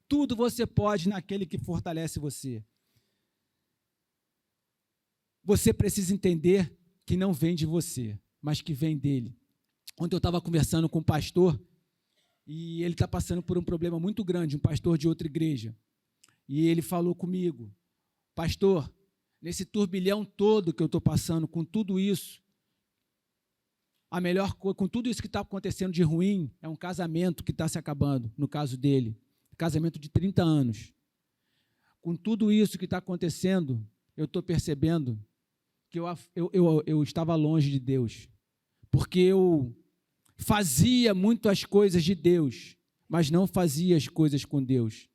Tudo você pode naquele que fortalece você. Você precisa entender que não vem de você, mas que vem dele. Ontem eu estava conversando com um pastor e ele está passando por um problema muito grande, um pastor de outra igreja. E ele falou comigo, pastor, nesse turbilhão todo que eu estou passando, com tudo isso, com tudo isso que está acontecendo de ruim, é um casamento que está se acabando, no caso dele. Casamento de 30 anos. Com tudo isso que está acontecendo, eu estou percebendo que eu estava longe de Deus, porque eu fazia muito as coisas de Deus, mas não fazia as coisas com Deus.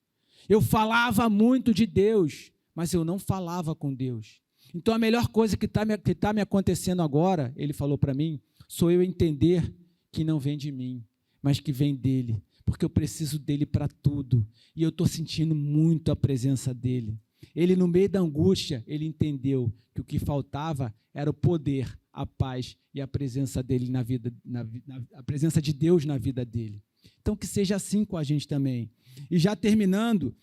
Eu falava muito de Deus, mas eu não falava com Deus. Então a melhor coisa que está me acontecendo agora, ele falou para mim, sou eu entender que não vem de mim, mas que vem dele. Porque eu preciso dele para tudo, e eu estou sentindo muito a presença dele. Ele, no meio da angústia, ele entendeu que o que faltava era o poder, a paz e a presença dele a presença de Deus na vida dele. Então, que seja assim com a gente também. E já terminando,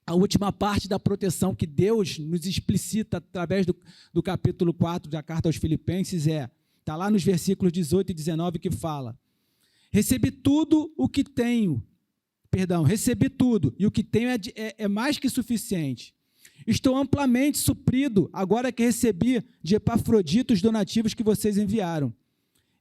a última parte da proteção que Deus nos explicita através do capítulo 4 da carta aos Filipenses está lá nos versículos 18 e 19 que fala: recebi tudo, e o que tenho é mais que suficiente. Estou amplamente suprido, agora que recebi de Epafrodito os donativos que vocês enviaram.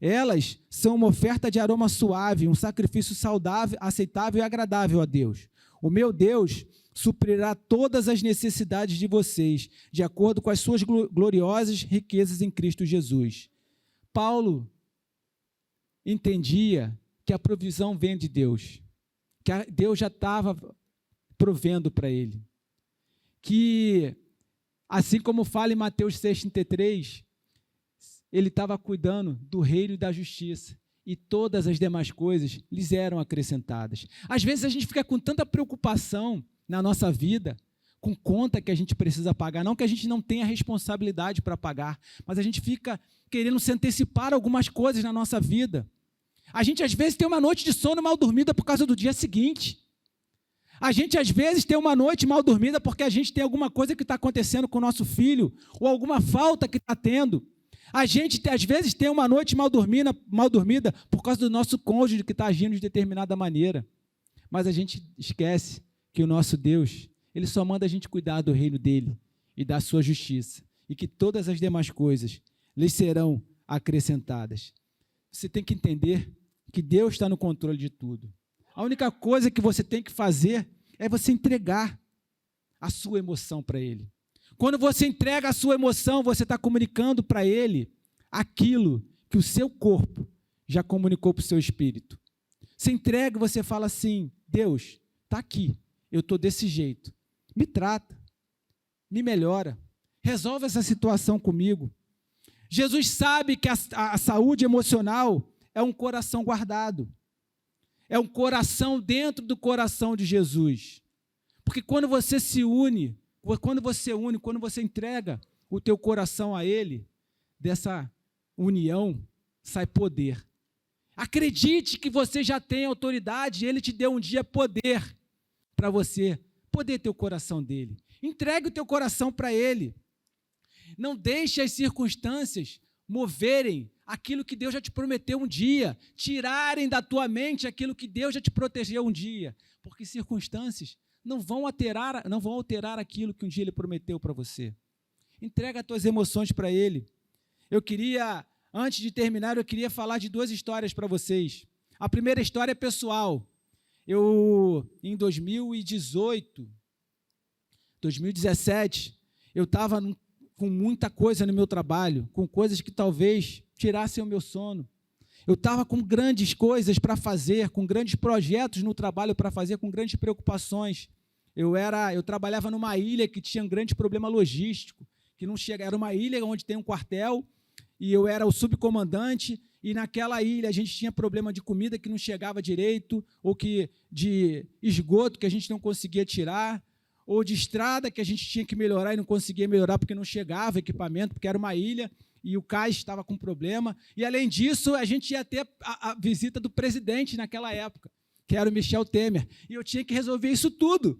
Elas são uma oferta de aroma suave, um sacrifício saudável, aceitável e agradável a Deus. O meu Deus suprirá todas as necessidades de vocês, de acordo com as suas gloriosas riquezas em Cristo Jesus. Paulo entendia que a provisão vem de Deus, que Deus já estava provendo para ele, que assim como fala em Mateus 6,33, ele estava cuidando do reino e da justiça, e todas as demais coisas lhes eram acrescentadas. Às vezes a gente fica com tanta preocupação na nossa vida, com conta que a gente precisa pagar, não que a gente não tenha responsabilidade para pagar, mas a gente fica querendo se antecipar algumas coisas na nossa vida. A gente às vezes tem uma noite de sono mal dormida por causa do dia seguinte. A gente às vezes tem uma noite mal dormida porque a gente tem alguma coisa que está acontecendo com o nosso filho, ou alguma falta que está tendo. A gente às vezes tem uma noite mal dormida por causa do nosso cônjuge que está agindo de determinada maneira. Mas a gente esquece que o nosso Deus, Ele só manda a gente cuidar do reino dEle e da sua justiça, e que todas as demais coisas lhes serão acrescentadas. Você tem que entender que Deus está no controle de tudo. A única coisa que você tem que fazer é você entregar a sua emoção para Ele. Quando você entrega a sua emoção, você está comunicando para Ele aquilo que o seu corpo já comunicou para o seu espírito. Você entrega e você fala assim: Deus, está aqui, eu estou desse jeito, me trata, me melhora, resolve essa situação comigo. Jesus sabe que a saúde emocional é um coração guardado, é um coração dentro do coração de Jesus, porque quando você entrega o teu coração a Ele, dessa união sai poder. Acredite que você já tem autoridade, Ele te deu um dia poder para você poder ter o coração dEle. Entregue o teu coração para Ele. Não deixe as circunstâncias moverem aquilo que Deus já te prometeu um dia, tirarem da tua mente aquilo que Deus já te protegeu um dia, porque circunstâncias não vão alterar aquilo que um dia Ele prometeu para você. Entrega as tuas emoções para Ele. Eu queria, Antes de terminar, eu queria falar de 2 histórias para vocês. A primeira história é pessoal. Em 2017, eu estava com muita coisa no meu trabalho, com coisas que talvez tirassem o meu sono. Eu estava com grandes coisas para fazer, com grandes projetos no trabalho para fazer, com grandes preocupações. Eu trabalhava numa ilha que tinha um grande problema logístico, que não chega, era uma ilha onde tem um quartel, e eu era o subcomandante, e naquela ilha a gente tinha problema de comida que não chegava direito, ou de esgoto que a gente não conseguia tirar, ou de estrada que a gente tinha que melhorar e não conseguia melhorar porque não chegava equipamento, porque era uma ilha, e o cais estava com problema. E, além disso, a gente ia ter a visita do presidente naquela época, que era o Michel Temer, e eu tinha que resolver isso tudo.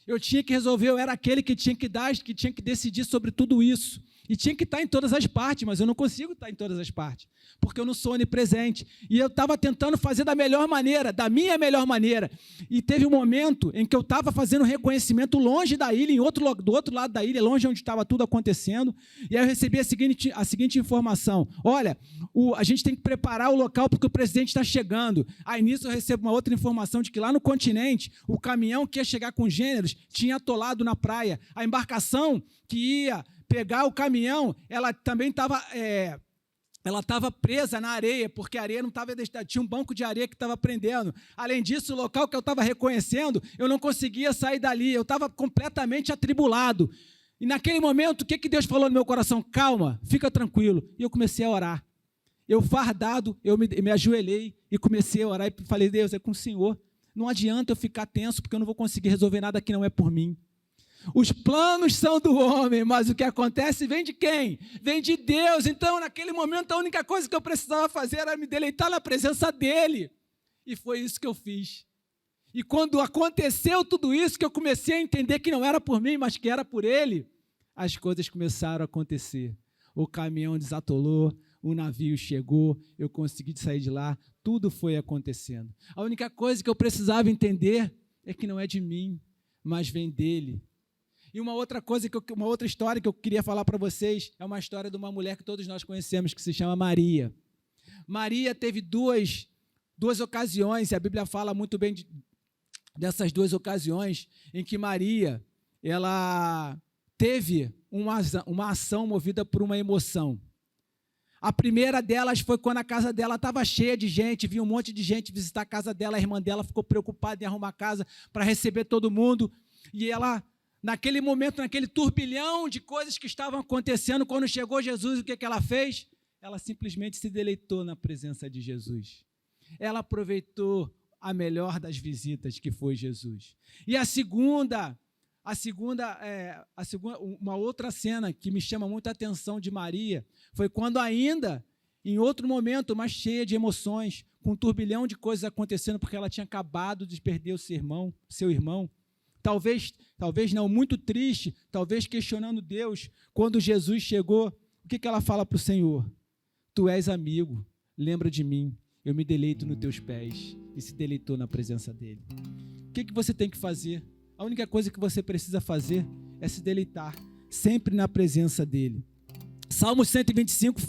Eu era aquele que tinha que decidir sobre tudo isso. E tinha que estar em todas as partes, mas eu não consigo estar em todas as partes, porque eu não sou onipresente. E eu estava tentando fazer da minha melhor maneira. E teve um momento em que eu estava fazendo reconhecimento longe da ilha, do outro lado da ilha, longe onde estava tudo acontecendo. E aí eu recebi a seguinte informação: olha, a gente tem que preparar o local porque o presidente está chegando. Aí nisso eu recebo uma outra informação de que lá no continente, o caminhão que ia chegar com gêneros tinha atolado na praia. A embarcação que ia pegar o caminhão, ela também estava presa na areia, porque a areia não estava destinada, tinha um banco de areia que estava prendendo. Além disso, o local que eu estava reconhecendo, eu não conseguia sair dali, eu estava completamente atribulado. E naquele momento, o que Deus falou no meu coração? Calma, fica tranquilo. E eu comecei a orar. Eu fardado, eu me ajoelhei e comecei a orar e falei: Deus, é com o Senhor. Não adianta eu ficar tenso, porque eu não vou conseguir resolver nada que não é por mim. Os planos são do homem, mas o que acontece vem de quem? Vem de Deus. Então, naquele momento, a única coisa que eu precisava fazer era me deleitar na presença dEle. E foi isso que eu fiz. E quando aconteceu tudo isso, que eu comecei a entender que não era por mim, mas que era por Ele, as coisas começaram a acontecer. O caminhão desatolou, o navio chegou, eu consegui sair de lá, tudo foi acontecendo. A única coisa que eu precisava entender é que não é de mim, mas vem dEle. E uma outra história que eu queria falar para vocês é uma história de uma mulher que todos nós conhecemos, que se chama Maria. Maria teve duas ocasiões, e a Bíblia fala muito bem dessas 2 ocasiões, em que Maria ela teve uma ação movida por uma emoção. A primeira delas foi quando a casa dela estava cheia de gente, vinha um monte de gente visitar a casa dela, a irmã dela ficou preocupada em arrumar a casa para receber todo mundo, e ela, naquele momento, naquele turbilhão de coisas que estavam acontecendo, quando chegou Jesus, o que ela fez? Ela simplesmente se deleitou na presença de Jesus. Ela aproveitou a melhor das visitas, que foi Jesus. E uma outra cena que me chama muita atenção de Maria foi quando, ainda em outro momento, mas cheia de emoções, com um turbilhão de coisas acontecendo, porque ela tinha acabado de perder o seu irmão. Talvez não, muito triste, talvez questionando Deus. Quando Jesus chegou, o que ela fala para o Senhor? Tu és amigo, lembra de mim, eu me deleito nos teus pés. E se deleitou na presença dele. O que você tem que fazer? A única coisa que você precisa fazer é se deleitar, sempre na presença dele. Salmo 125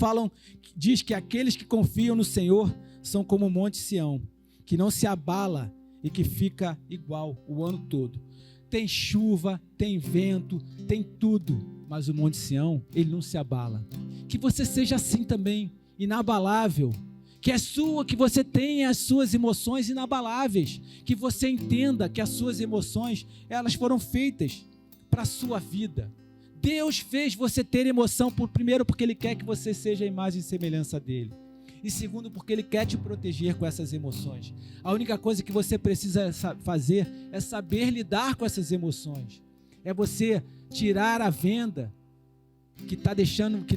diz que aqueles que confiam no Senhor são como o monte Sião, que não se abala e que fica igual o ano todo. Tem chuva, tem vento, tem tudo, mas o monte Sião, ele não se abala. Que você seja assim também, inabalável, que você tenha as suas emoções inabaláveis, que você entenda que as suas emoções, elas foram feitas para a sua vida. Deus fez você ter emoção, primeiro porque Ele quer que você seja a imagem e semelhança dEle, e segundo porque Ele quer te proteger com essas emoções. A única coisa que você precisa fazer é saber lidar com essas emoções, é você tirar a venda que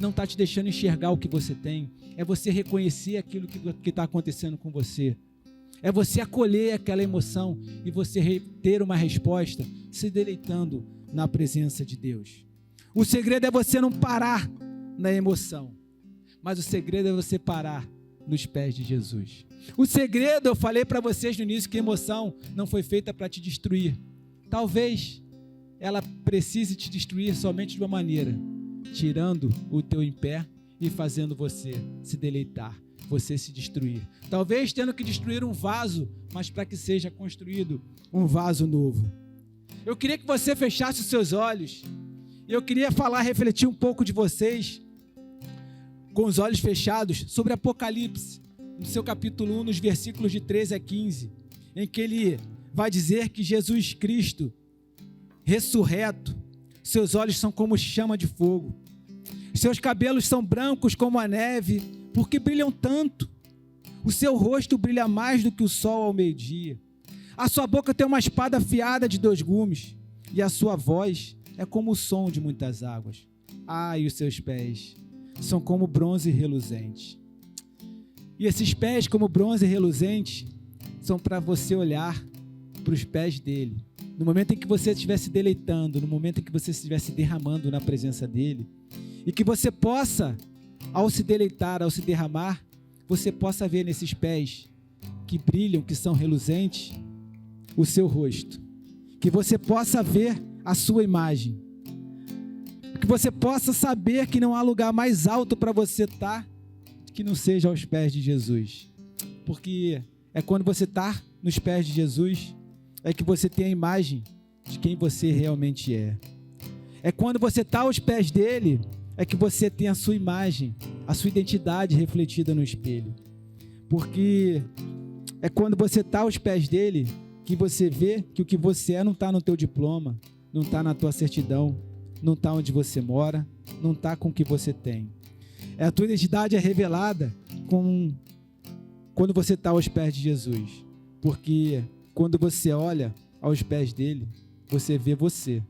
não está te deixando enxergar o que você tem, é você reconhecer aquilo que está acontecendo com você, é você acolher aquela emoção e você ter uma resposta se deleitando na presença de Deus. O segredo é você não parar na emoção, mas o segredo é você parar nos pés de Jesus. O segredo, eu falei para vocês no início que a emoção não foi feita para te destruir. Talvez ela precise te destruir somente de uma maneira, tirando o teu em pé e fazendo você se deleitar, você se destruir. Talvez tendo que destruir um vaso, mas para que seja construído um vaso novo. Eu queria que você fechasse os seus olhos. E eu queria refletir um pouco de vocês, com os olhos fechados, sobre Apocalipse, no seu capítulo 1, nos versículos de 13 a 15, em que ele vai dizer que Jesus Cristo, ressurreto, seus olhos são como chama de fogo, seus cabelos são brancos como a neve, porque brilham tanto. O seu rosto brilha mais do que o sol ao meio-dia. A sua boca tem uma espada afiada de 2 gumes, e a sua voz é como o som de muitas águas. E os seus pés são como bronze reluzente. E esses pés, como bronze reluzente, são para você olhar para os pés dele. No momento em que você estiver se deleitando, no momento em que você estiver se derramando na presença dele, e que você possa, ao se deleitar, ao se derramar, você possa ver nesses pés que brilham, que são reluzentes, o seu rosto. Que você possa ver a sua imagem. Que você possa saber que não há lugar mais alto para você estar que não seja aos pés de Jesus. Porque é quando você está nos pés de Jesus, é que você tem a imagem de quem você realmente é. É quando você está aos pés dele, é que você tem a sua imagem, a sua identidade refletida no espelho. Porque é quando você está aos pés dele que você vê que o que você é não está no teu diploma, não está na tua certidão, não está onde você mora, não está com o que você tem. A tua identidade é revelada quando você está aos pés de Jesus. Porque quando você olha aos pés dele, você vê você,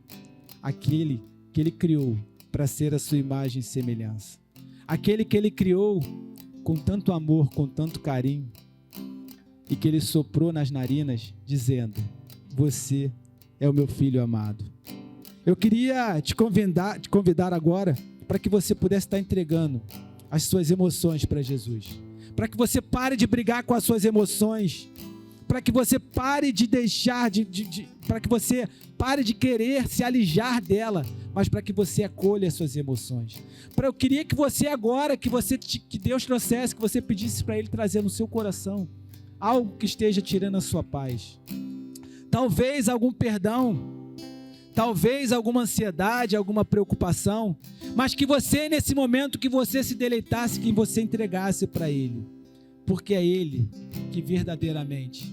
aquele que ele criou para ser a sua imagem e semelhança. Aquele que ele criou com tanto amor, com tanto carinho, e que ele soprou nas narinas, dizendo: você é o meu filho amado. Eu queria te convidar agora para que você pudesse estar entregando as suas emoções para Jesus. Para que você pare de brigar com as suas emoções. Para que você pare de deixar, para que você pare de querer se alijar dela, mas para que você acolha as suas emoções. Eu queria que você agora, que Deus trouxesse, que você pedisse para Ele trazer no seu coração algo que esteja tirando a sua paz. Talvez algum perdão, talvez alguma ansiedade, alguma preocupação, mas que você, nesse momento, que você se deleitasse, que você entregasse para Ele, porque é Ele que verdadeiramente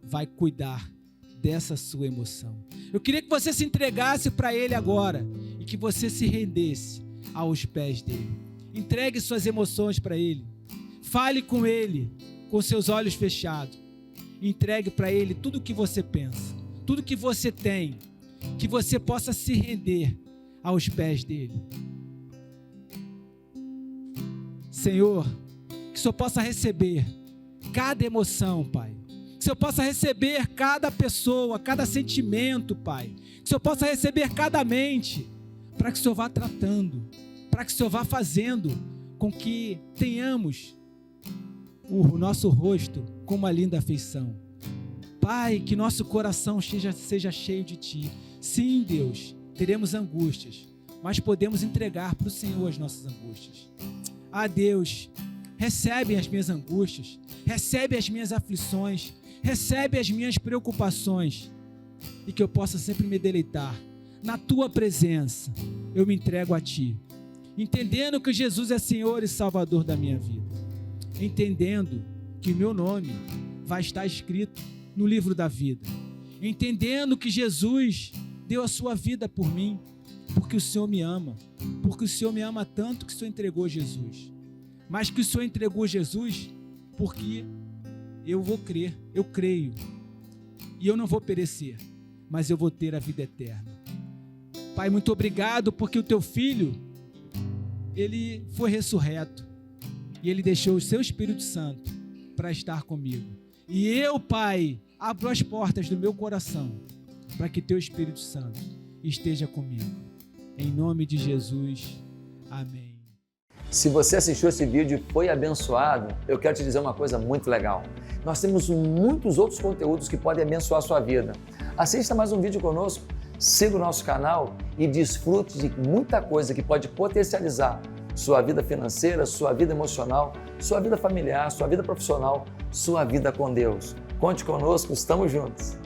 vai cuidar dessa sua emoção. Eu queria que você se entregasse para Ele agora e que você se rendesse aos pés dele. Entregue suas emoções para Ele. Fale com Ele com seus olhos fechados. Entregue para Ele tudo o que você pensa, tudo que você tem, que você possa se render aos pés dele. Senhor, que o Senhor possa receber cada emoção, Pai. Que o Senhor possa receber cada pessoa, cada sentimento, Pai. Que o Senhor possa receber cada mente, para que o Senhor vá tratando, para que o Senhor vá fazendo com que tenhamos o nosso rosto com uma linda afeição. Pai, que nosso coração seja cheio de Ti. Sim, Deus, teremos angústias, mas podemos entregar para o Senhor as nossas angústias. Deus, recebe as minhas angústias, recebe as minhas aflições, recebe as minhas preocupações, e que eu possa sempre me deleitar na Tua presença. Eu me entrego a Ti, entendendo que Jesus é Senhor e Salvador da minha vida, entendendo que o meu nome vai estar escrito no livro da vida, entendendo que Jesus deu a sua vida por mim, porque o Senhor me ama, porque o Senhor me ama tanto que o Senhor entregou Jesus, mas que o Senhor entregou Jesus porque eu vou crer, eu creio, e eu não vou perecer, mas eu vou ter a vida eterna. Pai, muito obrigado, porque o Teu Filho, Ele foi ressurreto, e Ele deixou o Seu Espírito Santo para estar comigo, e eu, Pai, abro as portas do meu coração, para que Teu Espírito Santo esteja comigo, em nome de Jesus, amém. Se você assistiu esse vídeo e foi abençoado, eu quero te dizer uma coisa muito legal. Nós temos muitos outros conteúdos que podem abençoar a sua vida. Assista mais um vídeo conosco, siga o nosso canal e desfrute de muita coisa que pode potencializar sua vida financeira, sua vida emocional, sua vida familiar, sua vida profissional, sua vida com Deus. Conte conosco, estamos juntos.